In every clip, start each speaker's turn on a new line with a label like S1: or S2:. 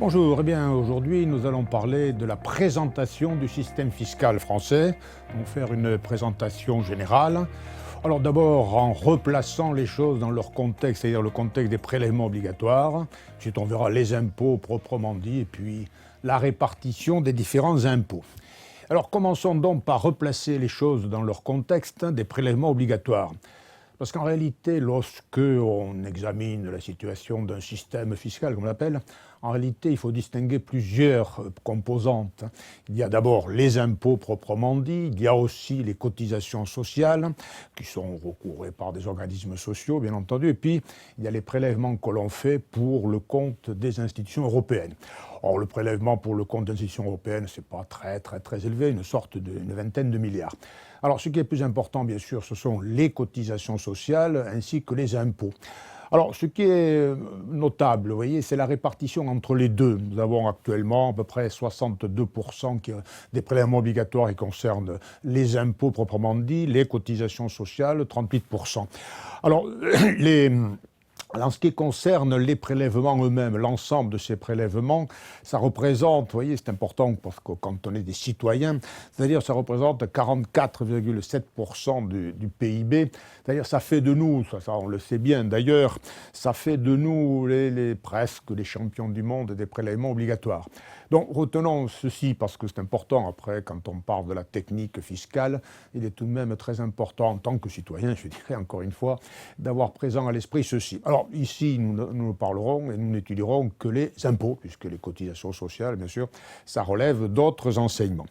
S1: Bonjour, eh bien aujourd'hui nous allons parler de la présentation du système fiscal français. On va faire une présentation générale. Alors d'abord en replaçant les choses dans leur contexte, c'est-à-dire le contexte des prélèvements obligatoires. Ensuite on verra les impôts proprement dit et puis la répartition des différents impôts. Alors commençons donc par replacer les choses dans leur contexte des prélèvements obligatoires. Parce qu'en réalité, lorsque on examine la situation d'un système fiscal, comme on l'appelle, en réalité, il faut distinguer plusieurs composantes. Il y a d'abord les impôts proprement dit, il y a aussi les cotisations sociales, qui sont recourées par des organismes sociaux, bien entendu, et puis il y a les prélèvements que l'on fait pour le compte des institutions européennes. Or, le prélèvement pour le compte des institutions européennes, ce n'est pas très élevé, une vingtaine de milliards. Alors, ce qui est plus important, bien sûr, ce sont les cotisations sociales ainsi que les impôts. Alors, ce qui est notable, vous voyez, c'est la répartition entre les deux. Nous avons actuellement à peu près 62% des prélèvements obligatoires qui concernent les impôts proprement dit, les cotisations sociales, 38%. Alors, en ce qui concerne les prélèvements eux-mêmes, l'ensemble de ces prélèvements, ça représente, vous voyez, c'est important parce que quand on est des citoyens, c'est-à-dire ça représente 44,7% du PIB, c'est-à-dire ça fait de nous, ça on le sait bien d'ailleurs, ça fait de nous presque les champions du monde des prélèvements obligatoires. Donc retenons ceci parce que c'est important après, quand on parle de la technique fiscale, il est tout de même très important en tant que citoyen, je dirais encore une fois, d'avoir présent à l'esprit ceci. Alors ici, nous parlerons et nous n'étudierons que les impôts, puisque les cotisations sociales, bien sûr, ça relève d'autres enseignements.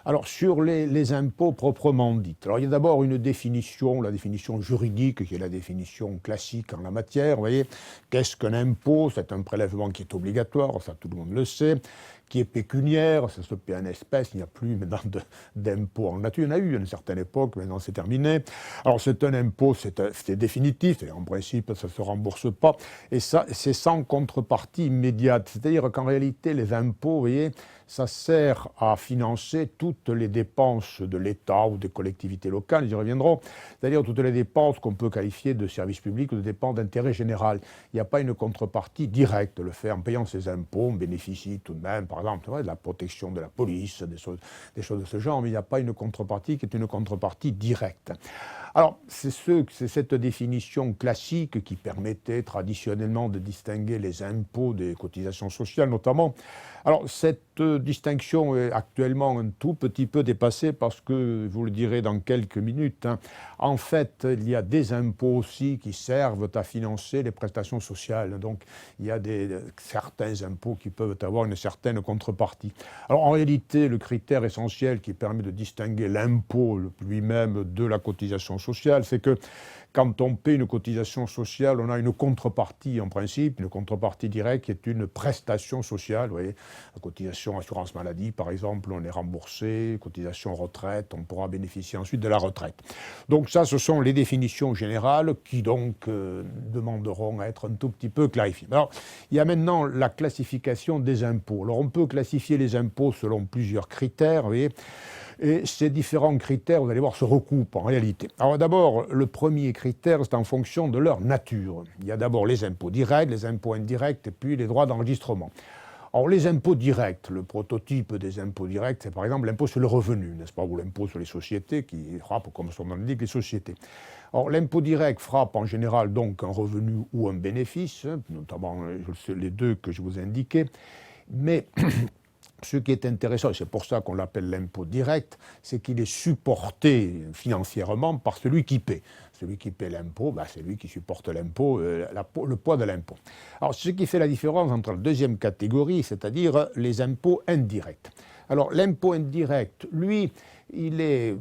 S1: Alors, sur les impôts proprement dits. Alors, il y a d'abord une définition, la définition juridique, qui est la définition classique en la matière. Vous voyez, qu'est-ce qu'un impôt? C'est un prélèvement qui est obligatoire, ça tout le monde le sait, qui est pécuniaire, ça se paie en espèces, il n'y a plus maintenant d'impôt en nature. Il y en a eu à une certaine époque, maintenant c'est terminé. Alors, c'est un impôt, c'est définitif, en principe, ça ne se rembourse pas, et ça, c'est sans contrepartie immédiate. C'est-à-dire qu'en réalité, les impôts, vous voyez, ça sert à financer toutes les dépenses de l'État ou des collectivités locales, ils y reviendront, c'est-à-dire toutes les dépenses qu'on peut qualifier de services publics ou de dépenses d'intérêt général. Il n'y a pas une contrepartie directe. Le fait en payant ses impôts, on bénéficie tout de même, par exemple, de la protection de la police, des choses de ce genre, mais il n'y a pas une contrepartie qui est une contrepartie directe. Alors, c'est cette définition classique qui permettait traditionnellement de distinguer les impôts des cotisations sociales, notamment. Alors, cette distinction est actuellement un tout petit peu dépassée parce que, vous le direz dans quelques minutes, en fait, il y a des impôts aussi qui servent à financer les prestations sociales. Donc, il y a certains impôts qui peuvent avoir une certaine contrepartie. Alors, en réalité, le critère essentiel qui permet de distinguer l'impôt lui-même de la cotisation sociale, c'est que quand on paie une cotisation sociale, on a une contrepartie en principe, une contrepartie directe qui est une prestation sociale. Vous voyez, la cotisation assurance maladie, par exemple, on est remboursé, cotisation retraite, on pourra bénéficier ensuite de la retraite. Donc ça, ce sont les définitions générales qui donc demanderont à être un tout petit peu clarifiées. Alors, il y a maintenant la classification des impôts. Alors, on peut classifier les impôts selon plusieurs critères, vous voyez. Et ces différents critères, vous allez voir, se recoupent en réalité. Alors d'abord, le premier critère, c'est en fonction de leur nature. Il y a d'abord les impôts directs, les impôts indirects et puis les droits d'enregistrement. Alors les impôts directs, le prototype des impôts directs, c'est par exemple l'impôt sur le revenu, n'est-ce pas, ou l'impôt sur les sociétés qui frappe, comme son nom l'indique, les sociétés. Or l'impôt direct frappe en général donc un revenu ou un bénéfice, notamment les deux que je vous ai indiqués, mais ce qui est intéressant, et c'est pour ça qu'on l'appelle l'impôt direct, c'est qu'il est supporté financièrement par celui qui paie. Celui qui paie l'impôt, c'est lui qui supporte l'impôt, le poids de l'impôt. Alors, ce qui fait la différence entre la deuxième catégorie, c'est-à-dire les impôts indirects. Alors, l'impôt indirect, lui, il est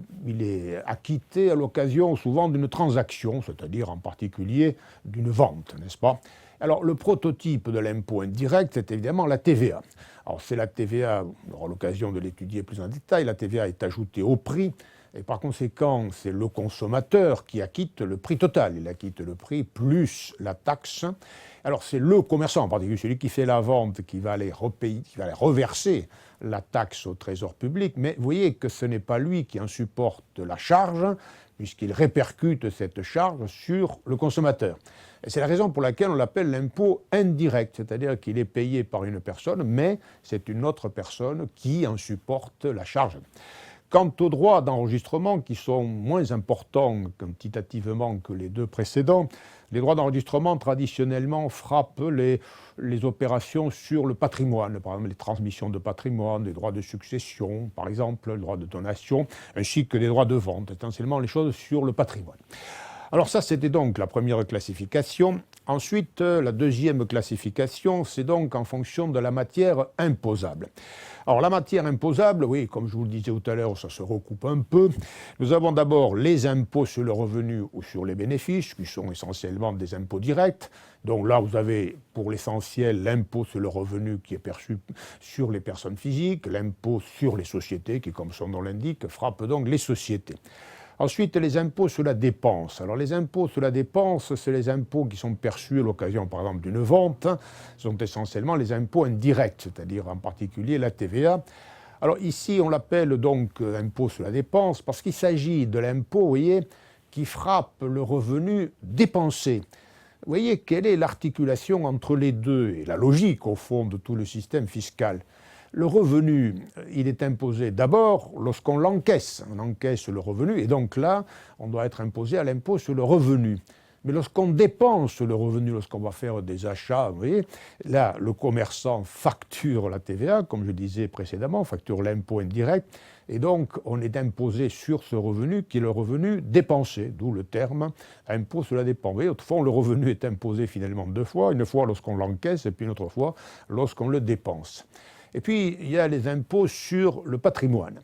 S1: acquitté à l'occasion souvent d'une transaction, c'est-à-dire en particulier d'une vente, n'est-ce pas ? Alors, le prototype de l'impôt indirect, c'est évidemment la TVA. Alors, c'est la TVA, on aura l'occasion de l'étudier plus en détail, la TVA est ajoutée au prix, et par conséquent, c'est le consommateur qui acquitte le prix total. Il acquitte le prix plus la taxe. Alors, c'est le commerçant, en particulier celui qui fait la vente, qui va aller repayer, qui va aller reverser la taxe au trésor public, mais vous voyez que ce n'est pas lui qui en supporte la charge, puisqu'il répercute cette charge sur le consommateur. Et c'est la raison pour laquelle on l'appelle l'impôt indirect, c'est-à-dire qu'il est payé par une personne, mais c'est une autre personne qui en supporte la charge. Quant aux droits d'enregistrement, qui sont moins importants quantitativement que les deux précédents, les droits d'enregistrement traditionnellement frappent les opérations sur le patrimoine, par exemple les transmissions de patrimoine, les droits de succession, par exemple, le droit de donation, ainsi que les droits de vente, essentiellement les choses sur le patrimoine. Alors ça, c'était donc la première classification. Ensuite, la deuxième classification, c'est donc en fonction de la matière imposable. Alors la matière imposable, oui, comme je vous le disais tout à l'heure, ça se recoupe un peu. Nous avons d'abord les impôts sur le revenu ou sur les bénéfices, qui sont essentiellement des impôts directs. Donc là, vous avez pour l'essentiel l'impôt sur le revenu qui est perçu sur les personnes physiques, l'impôt sur les sociétés, qui, comme son nom l'indique, frappe donc les sociétés. Ensuite, les impôts sur la dépense. Alors, les impôts sur la dépense, c'est les impôts qui sont perçus à l'occasion, par exemple, d'une vente. Ce sont essentiellement les impôts indirects, c'est-à-dire en particulier la TVA. Alors ici, on l'appelle donc impôt sur la dépense parce qu'il s'agit de l'impôt, vous voyez, qui frappe le revenu dépensé. Vous voyez, quelle est l'articulation entre les deux et la logique, au fond, de tout le système fiscal ? Le revenu, il est imposé d'abord lorsqu'on l'encaisse. On encaisse le revenu et donc là, on doit être imposé à l'impôt sur le revenu. Mais lorsqu'on dépense le revenu, lorsqu'on va faire des achats, vous voyez, là, le commerçant facture la TVA, comme je disais précédemment, facture l'impôt indirect, et donc on est imposé sur ce revenu qui est le revenu dépensé, d'où le terme impôt sur la dépense. Vous voyez, autrefois, le revenu est imposé finalement deux fois, une fois lorsqu'on l'encaisse et puis une autre fois lorsqu'on le dépense. Et puis, il y a les impôts sur le patrimoine.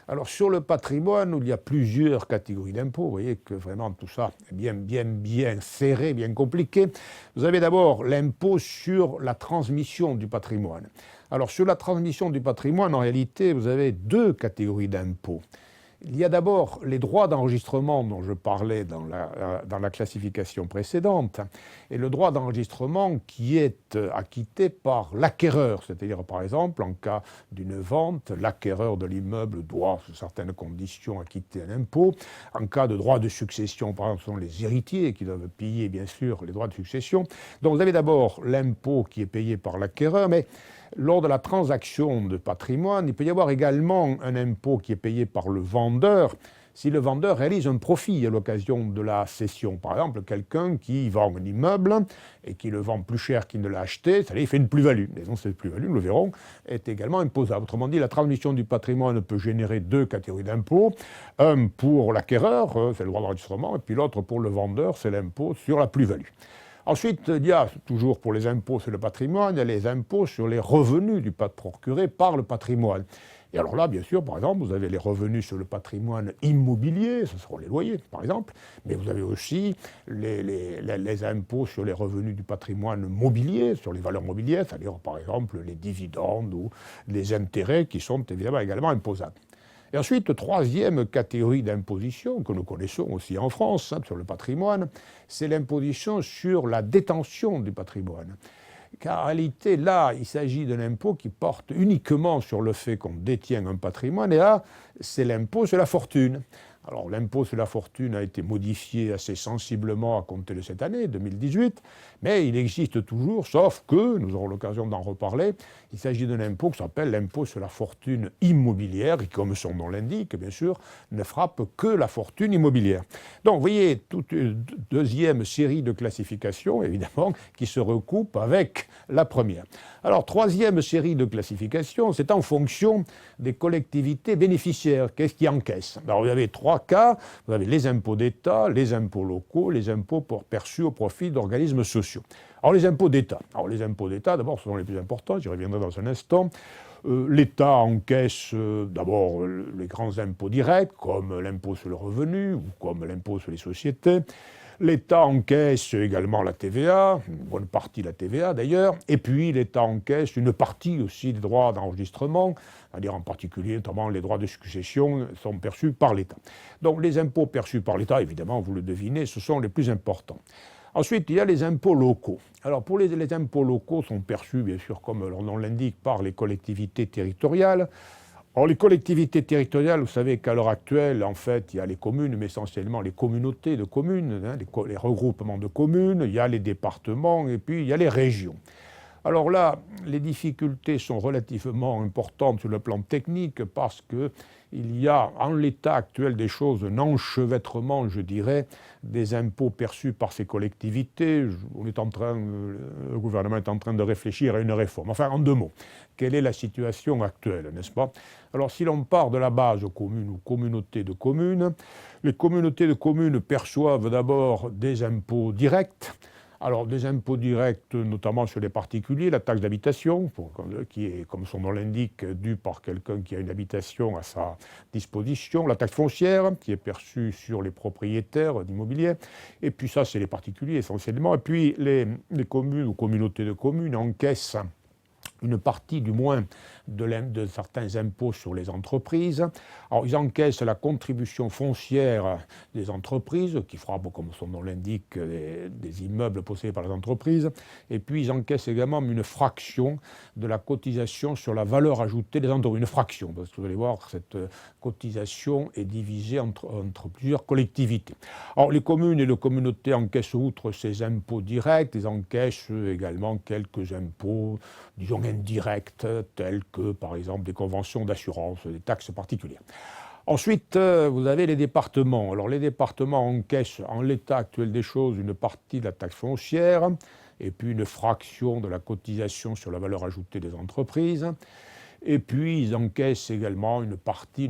S1: Alors, sur le patrimoine, il y a plusieurs catégories d'impôts. Vous voyez que vraiment tout ça est bien serré, bien compliqué. Vous avez d'abord l'impôt sur la transmission du patrimoine. Alors, sur la transmission du patrimoine, en réalité, vous avez deux catégories d'impôts. Il y a d'abord les droits d'enregistrement dont je parlais dans la classification précédente, et le droit d'enregistrement qui est acquitté par l'acquéreur, c'est-à-dire par exemple en cas d'une vente, l'acquéreur de l'immeuble doit, sous certaines conditions, acquitter un impôt. En cas de droit de succession, par exemple, ce sont les héritiers qui doivent payer bien sûr les droits de succession. Donc vous avez d'abord l'impôt qui est payé par l'acquéreur, mais lors de la transaction de patrimoine, il peut y avoir également un impôt qui est payé par le vendeur si le vendeur réalise un profit à l'occasion de la cession. Par exemple, quelqu'un qui vend un immeuble et qui le vend plus cher qu'il ne l'a acheté, c'est-à-dire il fait une plus-value. Et donc cette plus-value, nous le verrons, est également imposable. Autrement dit, la transmission du patrimoine peut générer deux catégories d'impôts. Un pour l'acquéreur, c'est le droit d'enregistrement, et puis l'autre pour le vendeur, c'est l'impôt sur la plus-value. Ensuite, il y a, toujours pour les impôts sur le patrimoine, il y a les impôts sur les revenus procurés par le patrimoine. Et alors là, bien sûr, par exemple, vous avez les revenus sur le patrimoine immobilier, ce seront les loyers, par exemple, mais vous avez aussi les impôts sur les revenus du patrimoine mobilier, sur les valeurs mobilières, c'est-à-dire, par exemple, les dividendes ou les intérêts qui sont évidemment également imposables. Et ensuite, troisième catégorie d'imposition que nous connaissons aussi en France, sur le patrimoine, c'est l'imposition sur la détention du patrimoine. Car en réalité, là, il s'agit d'un impôt qui porte uniquement sur le fait qu'on détient un patrimoine, et là, c'est l'impôt sur la fortune. Alors, l'impôt sur la fortune a été modifié assez sensiblement à compter de cette année, 2018, mais il existe toujours, sauf que, nous aurons l'occasion d'en reparler, il s'agit d'un impôt qui s'appelle l'impôt sur la fortune immobilière, qui, comme son nom l'indique, bien sûr, ne frappe que la fortune immobilière. Donc, vous voyez, toute une deuxième série de classifications, évidemment, qui se recoupe avec la première. Alors, troisième série de classifications, c'est en fonction des collectivités bénéficiaires. Qu'est-ce qui encaisse? Alors, vous avez trois cas. Vous avez les impôts d'État, les impôts locaux, les impôts perçus au profit d'organismes sociaux. Alors, les impôts d'État. Alors, les impôts d'État, d'abord, ce sont les plus importants. J'y reviendrai dans un instant. L'État encaisse d'abord les grands impôts directs, comme l'impôt sur le revenu ou comme l'impôt sur les sociétés. L'État encaisse également la TVA, une bonne partie de la TVA d'ailleurs, et puis l'État encaisse une partie aussi des droits d'enregistrement, c'est-à-dire en particulier notamment les droits de succession sont perçus par l'État. Donc les impôts perçus par l'État, évidemment, vous le devinez, ce sont les plus importants. Ensuite, il y a les impôts locaux. Alors pour les impôts locaux sont perçus, bien sûr, comme leur nom l'indique, par les collectivités territoriales. Alors les collectivités territoriales, vous savez qu'à l'heure actuelle, en fait, il y a les communes, mais essentiellement les communautés de communes, hein, les regroupements de communes, il y a les départements et puis il y a les régions. Alors là, les difficultés sont relativement importantes sur le plan technique parce qu'il y a, en l'état actuel des choses, un enchevêtrement, je dirais, des impôts perçus par ces collectivités. Le gouvernement est en train de réfléchir à une réforme. Enfin, en 2 mots, quelle est la situation actuelle, n'est-ce pas? Alors, si l'on part de la base communes ou communautés de communes, les communautés de communes perçoivent d'abord des impôts directs. Alors, des impôts directs, notamment sur les particuliers, la taxe d'habitation, qui est, comme son nom l'indique, due par quelqu'un qui a une habitation à sa disposition, la taxe foncière, qui est perçue sur les propriétaires d'immobilier, et puis ça, c'est les particuliers essentiellement, et puis les communes ou communautés de communes encaissent une partie du moins de certains impôts sur les entreprises. Alors ils encaissent la contribution foncière des entreprises, qui frappe, comme son nom l'indique, des immeubles possédés par les entreprises, et puis ils encaissent également une fraction de la cotisation sur la valeur ajoutée des entreprises. Une fraction, parce que vous allez voir, cette cotisation est divisée entre plusieurs collectivités. Alors les communes et les communautés encaissent outre ces impôts directs, ils encaissent également quelques impôts, disons indirects, tels que par exemple des conventions d'assurance, des taxes particulières. Ensuite, vous avez les départements. Alors les départements encaissent en l'état actuel des choses une partie de la taxe foncière et puis une fraction de la cotisation sur la valeur ajoutée des entreprises. Et puis ils encaissent également une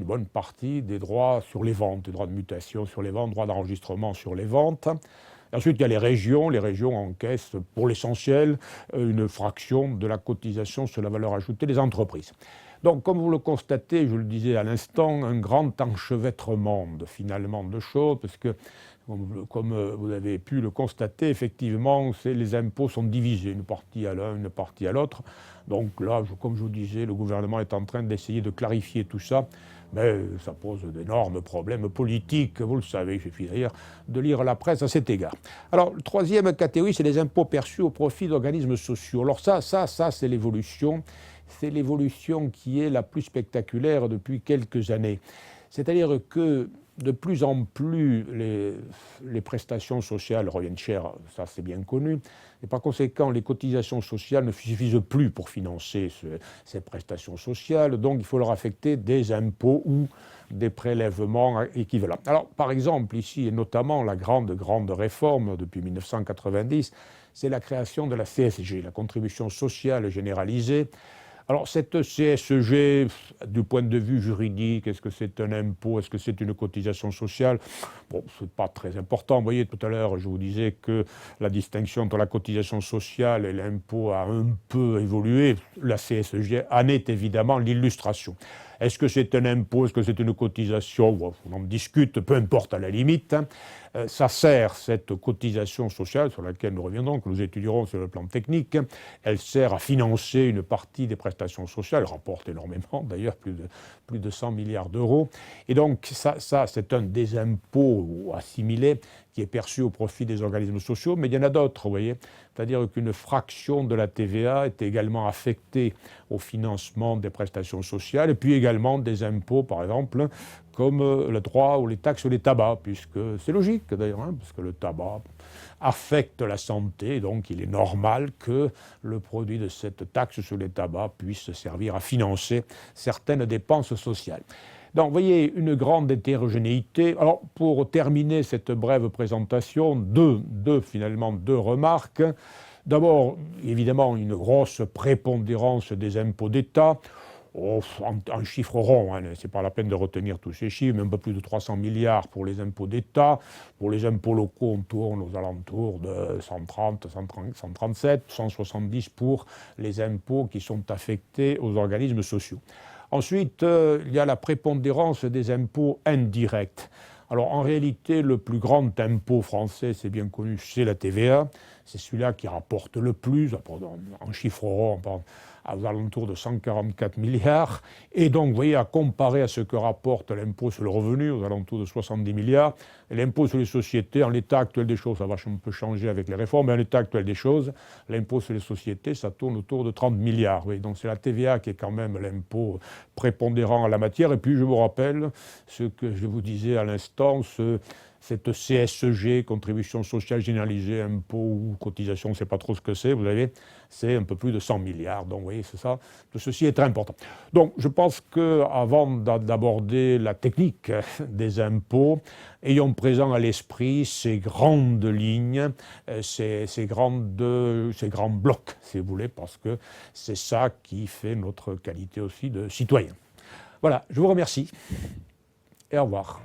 S1: bonne partie des droits sur les ventes, des droits de mutation sur les ventes, droits d'enregistrement sur les ventes. Ensuite, il y a les régions. Les régions encaissent pour l'essentiel une fraction de la cotisation sur la valeur ajoutée des entreprises. Donc, comme vous le constatez, je le disais à l'instant, un grand enchevêtrement finalement de choses, parce que, comme vous avez pu le constater, effectivement, les impôts sont divisés, une partie à l'un, une partie à l'autre. Donc là, comme je vous disais, le gouvernement est en train d'essayer de clarifier tout ça. Mais ça pose d'énormes problèmes politiques, vous le savez, il suffit d'ailleurs de lire la presse à cet égard. Alors, la troisième catégorie, c'est les impôts perçus au profit d'organismes sociaux. Alors ça c'est l'évolution. C'est l'évolution qui est la plus spectaculaire depuis quelques années. C'est-à-dire que de plus en plus, les prestations sociales reviennent cher, ça c'est bien connu, et par conséquent, les cotisations sociales ne suffisent plus pour financer ces prestations sociales, donc il faut leur affecter des impôts ou des prélèvements équivalents. Alors, par exemple, ici, et notamment la grande réforme depuis 1990, c'est la création de la CSG, la contribution sociale généralisée. Alors, cette CSG, du point de vue juridique, est-ce que c'est un impôt, est-ce que c'est une cotisation sociale? Bon, ce n'est pas très important. Vous voyez, tout à l'heure, je vous disais que la distinction entre la cotisation sociale et l'impôt a un peu évolué. La CSG en est évidemment l'illustration. Est-ce que c'est un impôt, est-ce que c'est une cotisation? Bon, on en discute, peu importe à la limite. Ça sert, cette cotisation sociale sur laquelle nous reviendrons, que nous étudierons sur le plan technique, elle sert à financer une partie des prestations sociales, elle rapporte énormément d'ailleurs, plus de 100 milliards d'euros. Et donc ça c'est un des impôts assimilés qui est perçu au profit des organismes sociaux, mais il y en a d'autres, vous voyez. C'est-à-dire qu'une fraction de la TVA est également affectée au financement des prestations sociales, et puis également des impôts, par exemple, comme le droit ou les taxes sur les tabacs, puisque c'est logique d'ailleurs, hein, parce que le tabac affecte la santé, donc il est normal que le produit de cette taxe sur les tabacs puisse servir à financer certaines dépenses sociales. Donc, vous voyez, une grande hétérogénéité. Alors, pour terminer cette brève présentation, deux remarques. D'abord, évidemment, une grosse prépondérance des impôts d'État. En chiffres ronds, hein, ce n'est pas la peine de retenir tous ces chiffres, mais un peu plus de 300 milliards pour les impôts d'État. Pour les impôts locaux, on tourne aux alentours de 130, 137, 170 pour les impôts qui sont affectés aux organismes sociaux. Ensuite, il y a la prépondérance des impôts indirects. Alors en réalité, le plus grand impôt français, c'est bien connu, c'est la TVA. c'est celui-là qui rapporte le plus, en chiffres ronds, aux alentours de 144 milliards. Et donc, vous voyez, à comparer à ce que rapporte l'impôt sur le revenu, aux alentours de 70 milliards, l'impôt sur les sociétés, en l'état actuel des choses, ça va un peu changer avec les réformes, mais en l'état actuel des choses, l'impôt sur les sociétés, ça tourne autour de 30 milliards. Oui. Donc, c'est la TVA qui est quand même l'impôt prépondérant en la matière. Et puis, je vous rappelle ce que je vous disais à l'instant, cette CSG, contribution sociale généralisée, impôt ou cotisation, on ne sait pas trop ce que c'est, vous savez, c'est un peu plus de 100 milliards. Donc, vous voyez, c'est ça. Tout ceci est très important. Donc, je pense qu'avant d'aborder la technique des impôts, ayons présent à l'esprit ces grandes lignes, ces grands blocs, si vous voulez, parce que c'est ça qui fait notre qualité aussi de citoyen. Voilà, je vous remercie et au revoir.